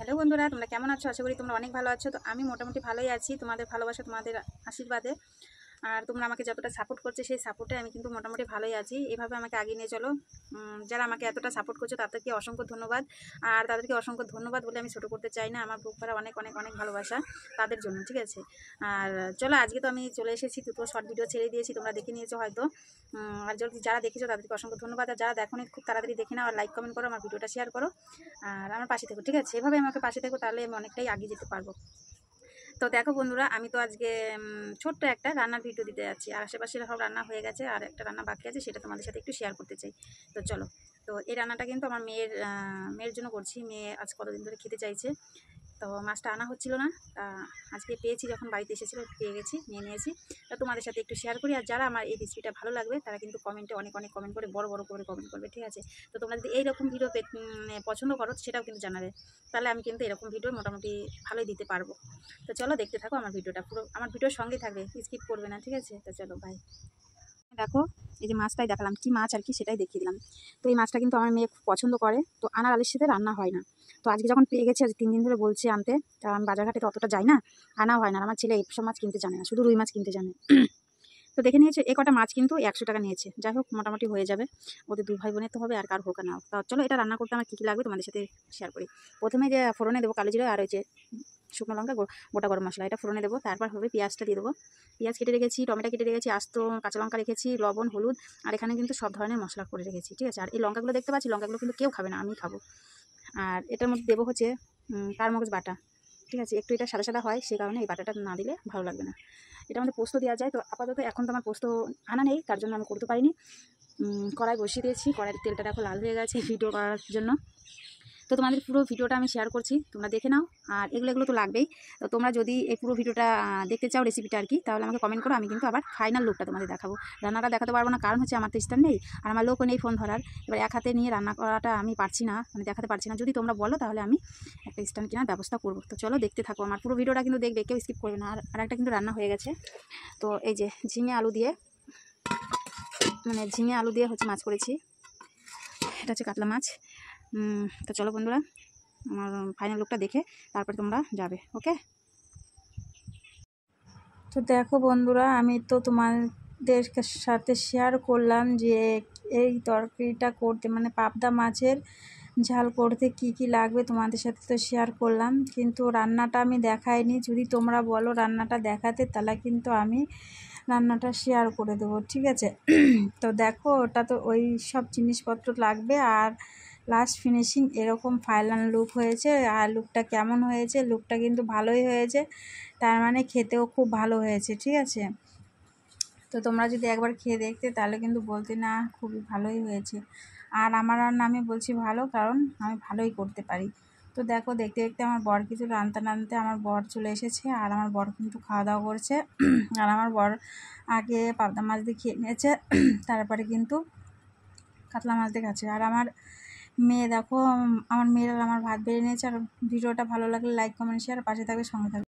Hello বন্ধুরা, তোমরা কেমন আছো? আশা করি তোমরা অনেক ভালো আছো। তো আমি মোটামুটি ভালোই আছি, তোমাদের ভালোবাসা, তোমাদের আশীর্বাদে। আর তোমরা আমাকে যতটা সাপোর্ট করছো সেই সাপোর্টে আমি কিন্তু মোটামুটি ভালোই আছি। এভাবে আমাকে এগিয়ে নিয়ে চলো। যারা আমাকে এতটা সাপোর্ট করছো তাদেরকে অসংখ্য ধন্যবাদ। আর তাদেরকে অসংখ্য ধন্যবাদ বলে আমি ছোটো করতে চাই না। আমার বুক ভরা অনেক অনেক অনেক ভালোবাসা তাদের জন্য, ঠিক আছে? আর চলো, আজকে তো আমি চলে এসেছি, দুটো শর্ট ভিডিও ছেড়ে দিয়েছি, তোমরা দেখে নিয়েছো হয়তো। আর যদি যারা দেখেছো তাদেরকে অসংখ্য ধন্যবাদ। আর যারা দেখোনি খুব তাড়াতাড়ি দেখে নাও, আর লাইক কমেন্ট করো, আমার ভিডিওটা শেয়ার করো, আর আমার পাশে থেকো, ঠিক আছে? এভাবে আমাকে পাশে থেকো, তাহলে আমি অনেকটাই এগিয়ে যেতে পারবো। তো দেখো বন্ধুরা, আমি তো আজকে ছোট্ট একটা রান্নার ভিডিও দিতে যাচ্ছি। আর আশেপাশের সব রান্না হয়ে গেছে, আর একটা রান্না বাকি আছে, সেটা তোমাদের সাথে একটু শেয়ার করতে চাই। তো চলো। তো এই রান্নাটা কিন্তু আমার মেয়ের জন্য করছি। মেয়ে আজ কতদিন ধরে খেতে চাইছে। তো মাছটা আনা হচ্ছিল না, তা আজকে পেয়েছি, যখন বাড়িতে এসেছিলো পেয়ে গেছি, নিয়ে নিয়েছি। তো তোমাদের সাথে একটু শেয়ার করি। আর যারা আমার এই রেসিপিটা ভালো লাগবে তারা কিন্তু কমেন্টে অনেক অনেক কমেন্ট করে, বড় বড় করে কমেন্ট করবে, ঠিক আছে? তো তোমরা যদি এইরকম ভিডিও পছন্দ করো সেটাও কিন্তু জানাবে, তাহলে আমি কিন্তু এরকম ভিডিও মোটামুটি ভালোই দিতে পারবো। তো চলো, দেখতে থাকো আমার ভিডিওটা, পুরো আমার ভিডিওর সঙ্গে থাকবে, স্কিপ করবে না, ঠিক আছে? তো চলো, বাই। দেখো, এই যে মাছটাই দেখালাম, কি মাছ আর কি সেটাই দেখিয়ে দিলাম। তো এই মাছটা কিন্তু আমার মেয়ে খুব পছন্দ করে, তো আনার আলুর সাথে রান্না হয় না। তো আজকে যখন পেয়ে গেছে, আজ 3 দিন ধরে বলছে আনতে, তা আমি বাজারঘাটে তো অতটা যাই না, আনা হয় না। আর আমার ছেলে এইসব মাছ কিনতে জানে না, শুধু রুই মাছ কিনতে জানে। তো দেখে নিয়েছে, এ কটা মাছ কিন্তু 100 টাকা নিয়েছে। যাই হোক, মোটামুটি হয়ে যাবে, ওদের 2 ভাই বোনের তো হবে, আর কার হোক না হোক। তা চলো, এটা রান্না করতে আমার কী কী লাগবে তোমাদের সাথে শেয়ার করি। প্রথমে যে ফোড়নে দেবো কালো জিরা, আর ওই যে শুকনো লঙ্কা, গোটা গরম মশলা, এটা ফোড়নে দেবো। তারপর হবে পেঁয়াজটা দিয়ে দেবো। পেঁয়াজ কেটে রেখেছি, টমেটো কেটে রেখেছি, আস্ত কাঁচা লঙ্কা রেখেছি, লবণ, হলুদ, আর এখানে কিন্তু সব ধরনের মশলা করে রেখেছি, ঠিক আছে? আর এই লঙ্কাগুলো দেখতে পাচ্ছি, লঙ্কাগুলো কিন্তু কেউ খাবে না, আমি খাবো। আর এটার মধ্যে দেবো হচ্ছে কারমগজ বাটা, ঠিক আছে? একটু এটা সাদা সাদা হয়, সেই কারণে এই বাটাটা না দিলে ভালো লাগবে না। এটা আমাদের পোস্ত দেওয়া যায়। তো আপাতত এখন তো আমার পোস্ত আনা নেই, তার জন্য আমি করতে পারিনি। কড়াই বসিয়ে দিয়েছি, কড়াইয়ের তেলটা দেখো লাল হয়ে গেছে ভিডিও করার জন্য। তো তোমাদের পুরো ভিডিওটা আমি শেয়ার করছি, তোমরা দেখে নাও। আর এগুলো তো লাগবেই। তো তোমরা যদি এই পুরো ভিডিওটা দেখতে চাও, রেসিপিটা আর কি, তাহলে আমাকে কমেন্ট করো, আমি কিন্তু আবার ফাইনাল লুকটা তোমাদের দেখাবো। রান্নাটা দেখাতে পারবো না, কারণ হচ্ছে আমার তো স্ট্যান্ড নেই, আর আমার লোকও নেই ফোন ধরার। এবার এক হাতে নিয়ে রান্না করাটা আমি পারছি না, মানে দেখাতে পারছি না। যদি তোমরা বলো তাহলে আমি একটা স্ট্যান্ড কেনার ব্যবস্থা করবো। তো চলো, দেখতে থাকো, আমার পুরো ভিডিওটা কিন্তু দেখবে, কেউ স্কিপ করবে না। আর একটা কিন্তু রান্না হয়ে গেছে। তো এই যে ঝিঙে আলু দিয়ে, মানে ঝিঙে আলু দিয়ে হচ্ছে মাছ করেছি, এটা হচ্ছে কাতলা মাছ। তো চলো বন্ধুরা, আমার ফাইনাল লুকটা দেখে তারপরে তোমরা যাবে, ওকে? তো দেখো বন্ধুরা, আমি তো তোমাদের সাথে শেয়ার করলাম যে এই তরকারিটা করতে, মানে পাবদা মাছের ঝাল করতে কি কি লাগবে তোমাদের সাথে তো শেয়ার করলাম, কিন্তু রান্নাটা আমি দেখাইনি। যদি তোমরা বলো রান্নাটা দেখাতে, তাহলে কিন্তু আমি রান্নাটা শেয়ার করে দেবো, ঠিক আছে? তো দেখো, ওটা তো ওই সব জিনিসপত্র লাগবে। আর লাস্ট ফিনিশিং এরকম ফাইনাল লুক হয়েছে। আর লুকটা কেমন হয়েছে? লুকটা কিন্তু ভালোই হয়েছে, তার মানে খেতেও খুব ভালো হয়েছে, ঠিক আছে? তো তোমরা যদি একবার খেয়ে দেখতে, তাহলে কিন্তু বলতে না খুবই ভালোই হয়েছে। আর আমার রান্না আমি বলছি ভালো, কারণ আমি ভালোই করতে পারি। তো দেখো, দেখতে দেখতে আমার বর কিছু রাঁধতে আমার বর চলে এসেছে, আর আমার বর কিন্তু খাওয়া দাওয়া করছে। আর আমার বর আগে পাবদা মাছ দিয়ে খেয়ে নিয়েছে, তারপরে কিন্তু কাতলা মাছ দিয়ে খাচ্ছে। আর আমার মেয়ে দেখো, আমার মেয়েরা আমার ভাত বেড়ে নিয়েছে। আর ভিডিওটা ভালো লাগলে লাইক কমেন্ট শেয়ার, পাশে থাকবে, সঙ্গে থাকবে।